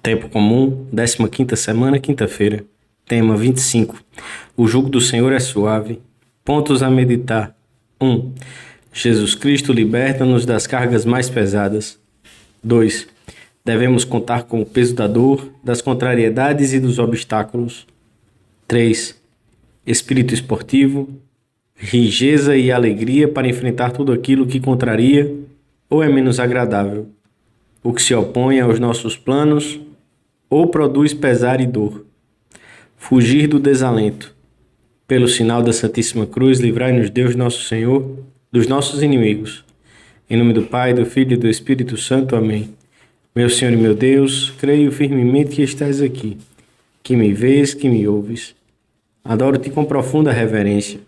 Tempo comum, 15ª semana, quinta-feira. Tema 25. O jugo do Senhor é suave. Pontos a meditar. 1. Jesus Cristo liberta-nos das cargas mais pesadas. 2. Devemos contar com o peso da dor, das contrariedades e dos obstáculos. 3. Espírito esportivo, rigeza e alegria para enfrentar tudo aquilo que contraria ou é menos agradável, o que se opõe aos nossos planos ou produz pesar e dor. Fugir do desalento. Pelo sinal da Santíssima Cruz, livrai-nos Deus nosso Senhor dos nossos inimigos. Em nome do Pai, do Filho e do Espírito Santo. Amém. Meu Senhor e meu Deus, creio firmemente que estás aqui, que me vês, que me ouves. Adoro-te com profunda reverência.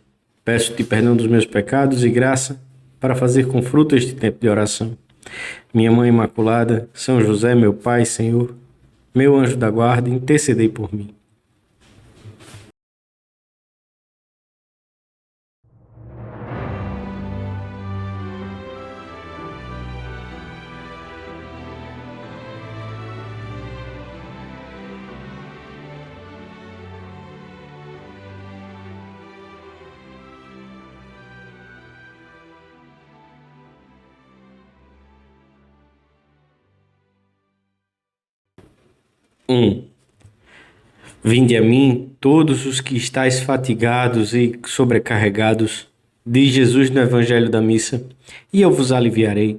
Peço-te perdão dos meus pecados e graça para fazer com fruto este tempo de oração. Minha Mãe Imaculada, São José, meu Pai, Senhor, meu anjo da guarda, intercedei por mim. Vinde a mim, todos os que estáis fatigados e sobrecarregados, diz Jesus no Evangelho da Missa, e eu vos aliviarei.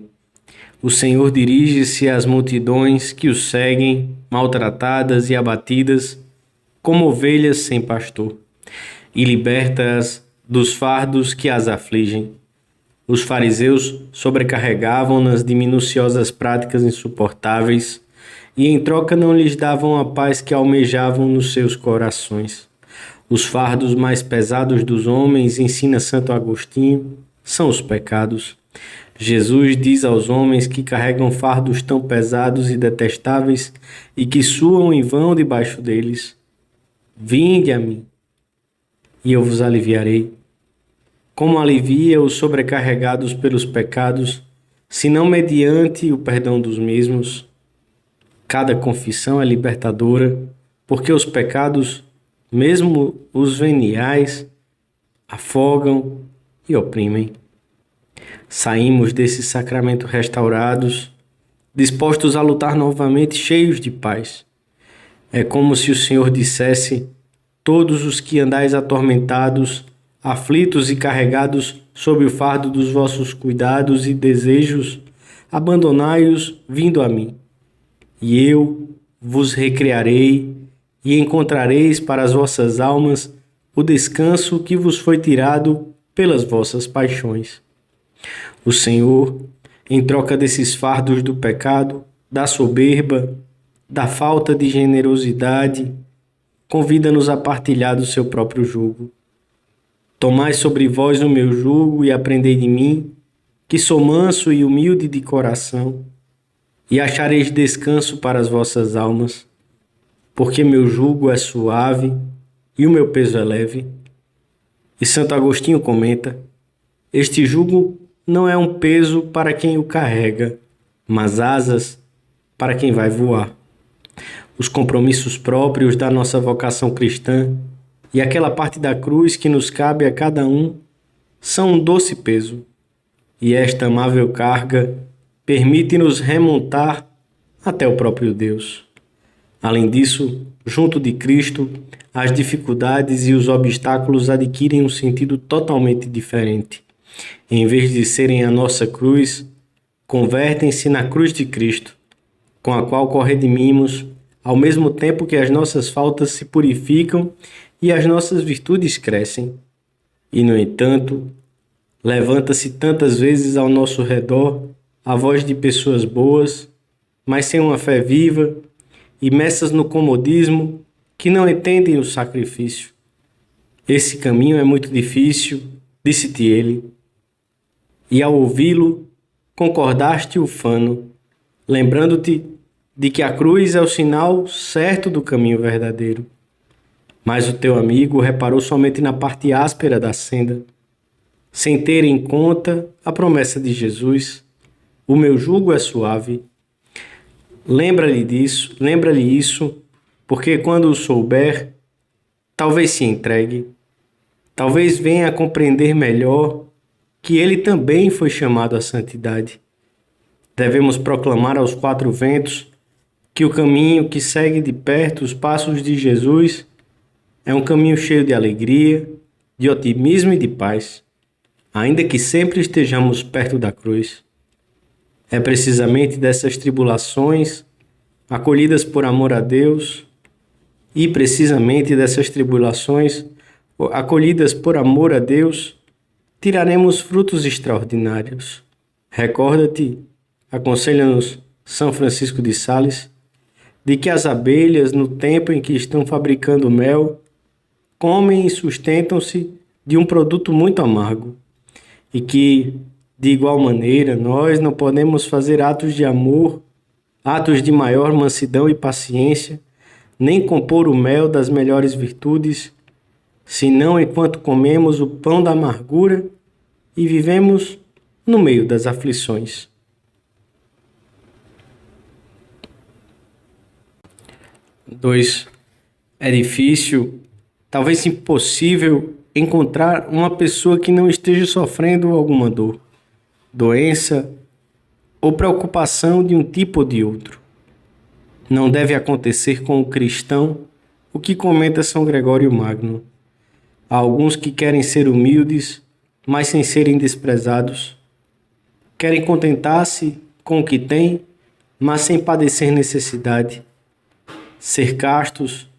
O Senhor dirige-se às multidões que o seguem, maltratadas e abatidas, como ovelhas sem pastor, e liberta-as dos fardos que as afligem. Os fariseus sobrecarregavam-nas de minuciosas práticas insuportáveis, e em troca não lhes davam a paz que almejavam nos seus corações. Os fardos mais pesados dos homens, ensina Santo Agostinho, são os pecados. Jesus diz aos homens que carregam fardos tão pesados e detestáveis e que suam em vão debaixo deles: vinde a mim, e eu vos aliviarei. Como alivia os sobrecarregados pelos pecados, senão mediante o perdão dos mesmos? Cada confissão é libertadora, porque os pecados, mesmo os veniais, afogam e oprimem. Saímos desse sacramento restaurados, dispostos a lutar novamente, cheios de paz. É como se o Senhor dissesse: todos os que andais atormentados, aflitos e carregados sob o fardo dos vossos cuidados e desejos, abandonai-os vindo a mim. E eu vos recriarei, e encontrareis para as vossas almas o descanso que vos foi tirado pelas vossas paixões. O Senhor, em troca desses fardos do pecado, da soberba, da falta de generosidade, convida-nos a partilhar do seu próprio jugo. Tomai sobre vós o meu jugo e aprendei de mim, que sou manso e humilde de coração, e achareis descanso para as vossas almas, porque meu jugo é suave e o meu peso é leve. E Santo Agostinho comenta: este jugo não é um peso para quem o carrega, mas asas para quem vai voar. Os compromissos próprios da nossa vocação cristã e aquela parte da cruz que nos cabe a cada um são um doce peso, e esta amável carga permite-nos remontar até o próprio Deus. Além disso, junto de Cristo, as dificuldades e os obstáculos adquirem um sentido totalmente diferente. Em vez de serem a nossa cruz, convertem-se na cruz de Cristo, com a qual corredimos, ao mesmo tempo que as nossas faltas se purificam e as nossas virtudes crescem. E, no entanto, levanta-se tantas vezes ao nosso redor a voz de pessoas boas, mas sem uma fé viva, imersas no comodismo, que não entendem o sacrifício. Esse caminho é muito difícil, disse-te ele, e ao ouvi-lo, concordaste ufano, lembrando-te de que a cruz é o sinal certo do caminho verdadeiro. Mas o teu amigo reparou somente na parte áspera da senda, sem ter em conta a promessa de Jesus: o meu jugo é suave. Lembra-lhe isso, porque quando o souber, talvez se entregue, talvez venha a compreender melhor que ele também foi chamado à santidade. Devemos proclamar aos quatro ventos que o caminho que segue de perto os passos de Jesus é um caminho cheio de alegria, de otimismo e de paz, ainda que sempre estejamos perto da cruz. É precisamente dessas tribulações, acolhidas por amor a Deus, e precisamente dessas tribulações, acolhidas por amor a Deus, tiraremos frutos extraordinários. Recorda-te, aconselha-nos São Francisco de Sales, de que as abelhas, no tempo em que estão fabricando mel, comem e sustentam-se de um produto muito amargo, e que, de igual maneira, nós não podemos fazer atos de amor, atos de maior mansidão e paciência, nem compor o mel das melhores virtudes, senão enquanto comemos o pão da amargura e vivemos no meio das aflições. 2. É difícil, talvez impossível, encontrar uma pessoa que não esteja sofrendo alguma dor, doença ou preocupação de um tipo ou de outro. Não deve acontecer com o cristão o que comenta São Gregório Magno. Há alguns que querem ser humildes, mas sem serem desprezados. Querem contentar-se com o que têm, mas sem padecer necessidade. Ser castos,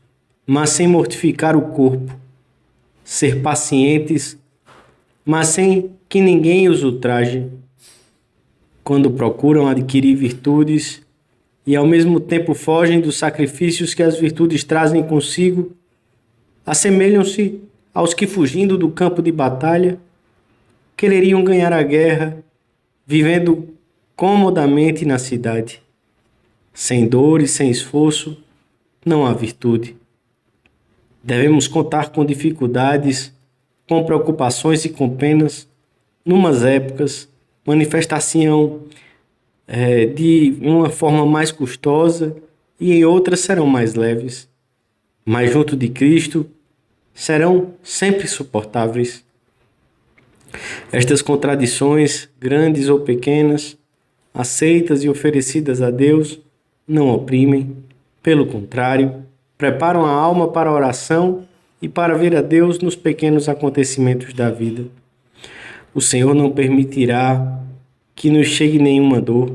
mas sem mortificar o corpo. Ser pacientes, mas sem que ninguém os ultraje. Quando procuram adquirir virtudes e ao mesmo tempo fogem dos sacrifícios que as virtudes trazem consigo, assemelham-se aos que, fugindo do campo de batalha, quereriam ganhar a guerra, vivendo comodamente na cidade. Sem dor e sem esforço, não há virtude. Devemos contar com dificuldades, com preocupações e com penas, numas épocas, manifestar-se-ão de uma forma mais custosa e em outras serão mais leves, mas junto de Cristo serão sempre suportáveis. Estas contradições, grandes ou pequenas, aceitas e oferecidas a Deus, não oprimem, pelo contrário, preparam a alma para a oração e para ver a Deus nos pequenos acontecimentos da vida. O Senhor não permitirá que nos chegue nenhuma dor,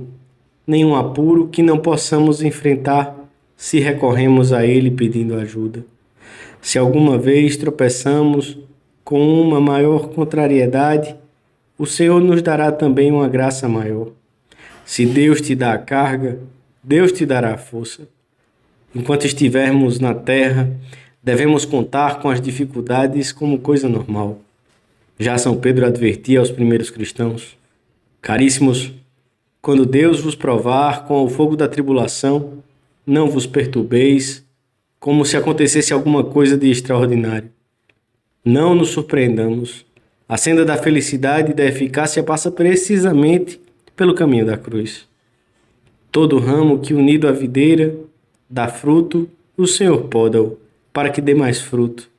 nenhum apuro que não possamos enfrentar se recorremos a Ele pedindo ajuda. Se alguma vez tropeçamos com uma maior contrariedade, o Senhor nos dará também uma graça maior. Se Deus te dá a carga, Deus te dará a força. Enquanto estivermos na terra, devemos contar com as dificuldades como coisa normal. Já São Pedro advertia aos primeiros cristãos: caríssimos, quando Deus vos provar com o fogo da tribulação, não vos perturbeis, como se acontecesse alguma coisa de extraordinário. Não nos surpreendamos. A senda da felicidade e da eficácia passa precisamente pelo caminho da cruz. Todo ramo que, unido à videira, dá fruto, o Senhor poda-o, para que dê mais fruto.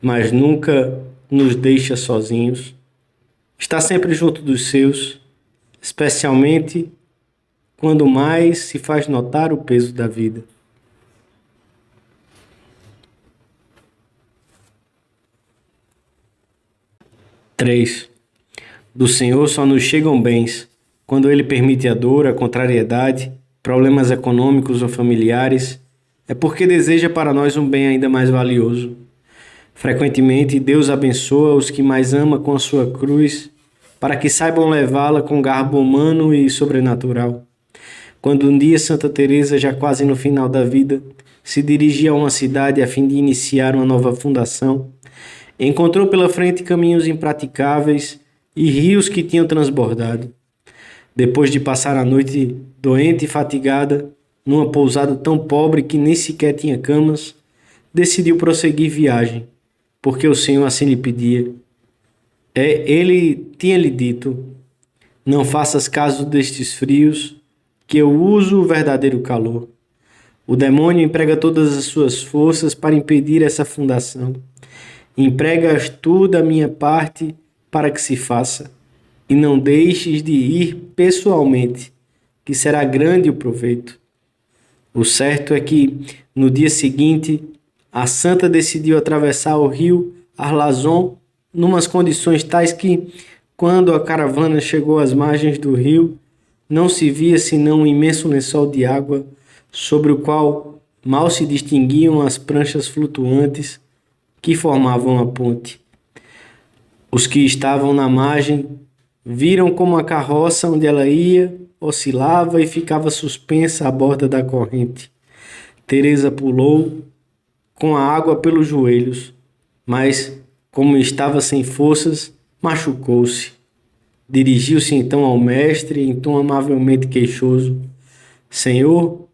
Mas nunca nos deixa sozinhos. Está sempre junto dos seus, especialmente quando mais se faz notar o peso da vida. Três. Do Senhor só nos chegam bens quando Ele permite a dor, a contrariedade, problemas econômicos ou familiares, é porque deseja para nós um bem ainda mais valioso. Frequentemente, Deus abençoa os que mais ama com a sua cruz, para que saibam levá-la com garbo humano e sobrenatural. Quando um dia Santa Teresa, já quase no final da vida, se dirigia a uma cidade a fim de iniciar uma nova fundação, encontrou pela frente caminhos impraticáveis e rios que tinham transbordado. Depois de passar a noite doente e fatigada, numa pousada tão pobre que nem sequer tinha camas, decidiu prosseguir viagem, porque o Senhor assim lhe pedia. Ele tinha-lhe dito: não faças caso destes frios, que eu uso o verdadeiro calor. O demônio emprega todas as suas forças para impedir essa fundação. Empregas tu da minha parte para que se faça, e não deixes de ir pessoalmente, que será grande o proveito. O certo é que, no dia seguinte, a santa decidiu atravessar o rio Arlazon numas condições tais que, quando a caravana chegou às margens do rio, não se via senão um imenso lençol de água, sobre o qual mal se distinguiam as pranchas flutuantes que formavam a ponte. Os que estavam na margem viram como a carroça onde ela ia oscilava e ficava suspensa à borda da corrente. Teresa pulou com a água pelos joelhos, mas, como estava sem forças, machucou-se. Dirigiu-se então ao mestre em tom amavelmente queixoso: Senhor,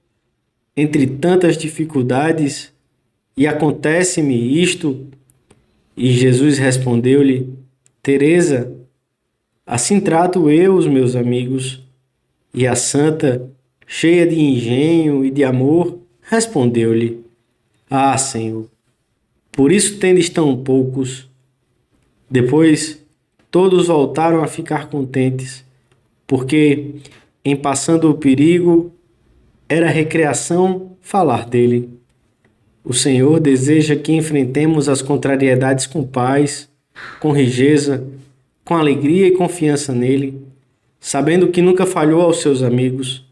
entre tantas dificuldades, e acontece-me isto? E Jesus respondeu-lhe: Teresa, assim trato eu os meus amigos. E a santa, cheia de engenho e de amor, respondeu-lhe: Ah, Senhor, por isso tendes tão poucos. Depois, todos voltaram a ficar contentes, porque, em passando o perigo, era recreação falar dele. O Senhor deseja que enfrentemos as contrariedades com paz, com rigeza, com alegria e confiança nele, sabendo que nunca falhou aos seus amigos,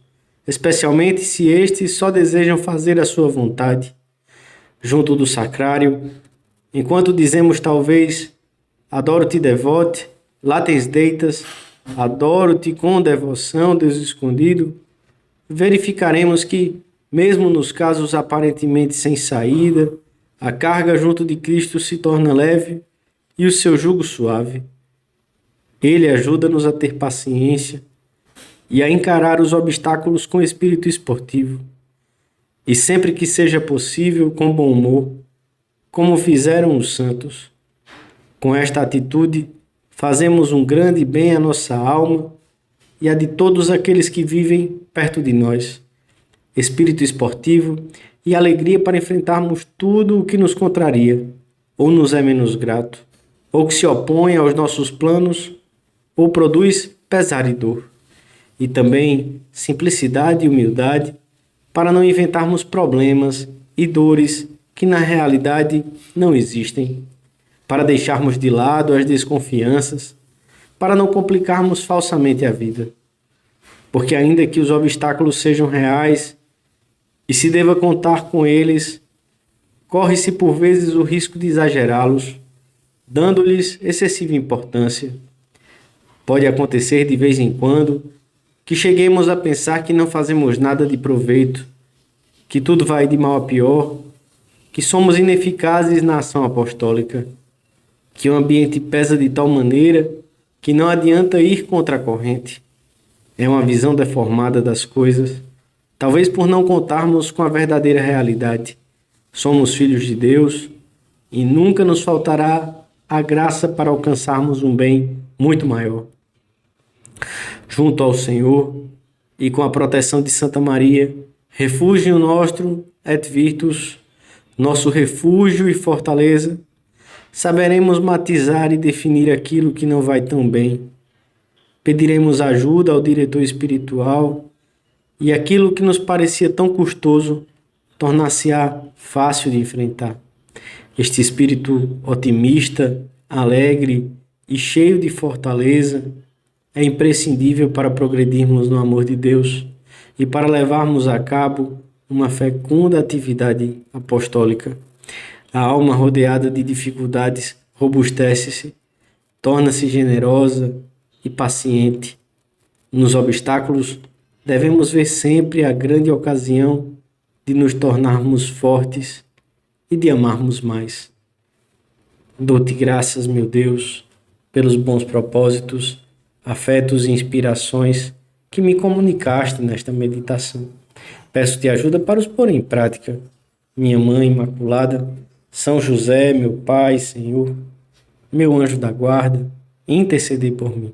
especialmente se estes só desejam fazer a sua vontade. Junto do sacrário, enquanto dizemos talvez: Adoro-te devote, lá tens deitas, adoro-te com devoção, Deus escondido, verificaremos que, mesmo nos casos aparentemente sem saída, a carga junto de Cristo se torna leve e o seu jugo suave. Ele ajuda-nos a ter paciência e a encarar os obstáculos com espírito esportivo, e sempre que seja possível, com bom humor, como fizeram os santos. Com esta atitude, fazemos um grande bem à nossa alma e à de todos aqueles que vivem perto de nós. Espírito esportivo e alegria para enfrentarmos tudo o que nos contraria, ou nos é menos grato, ou que se opõe aos nossos planos, ou produz pesar e dor. E também simplicidade e humildade para não inventarmos problemas e dores que na realidade não existem, para deixarmos de lado as desconfianças, para não complicarmos falsamente a vida. Porque ainda que os obstáculos sejam reais e se deva contar com eles, corre-se por vezes o risco de exagerá-los, dando-lhes excessiva importância. Pode acontecer de vez em quando que cheguemos a pensar que não fazemos nada de proveito, que tudo vai de mal a pior, que somos ineficazes na ação apostólica, que o ambiente pesa de tal maneira que não adianta ir contra a corrente. É uma visão deformada das coisas, talvez por não contarmos com a verdadeira realidade. Somos filhos de Deus e nunca nos faltará a graça para alcançarmos um bem muito maior. Junto ao Senhor e com a proteção de Santa Maria, refúgio nostro et virtus, nosso refúgio e fortaleza, saberemos matizar e definir aquilo que não vai tão bem. Pediremos ajuda ao diretor espiritual e aquilo que nos parecia tão custoso tornar-se-á fácil de enfrentar. Este espírito otimista, alegre e cheio de fortaleza é imprescindível para progredirmos no amor de Deus e para levarmos a cabo uma fecunda atividade apostólica. A alma rodeada de dificuldades robustece-se, torna-se generosa e paciente. Nos obstáculos, devemos ver sempre a grande ocasião de nos tornarmos fortes e de amarmos mais. Dou-te graças, meu Deus, pelos bons propósitos, afetos e inspirações que me comunicaste nesta meditação. Peço-te ajuda para os pôr em prática. Minha Mãe Imaculada, São José, meu Pai, Senhor, meu anjo da guarda, intercedei por mim.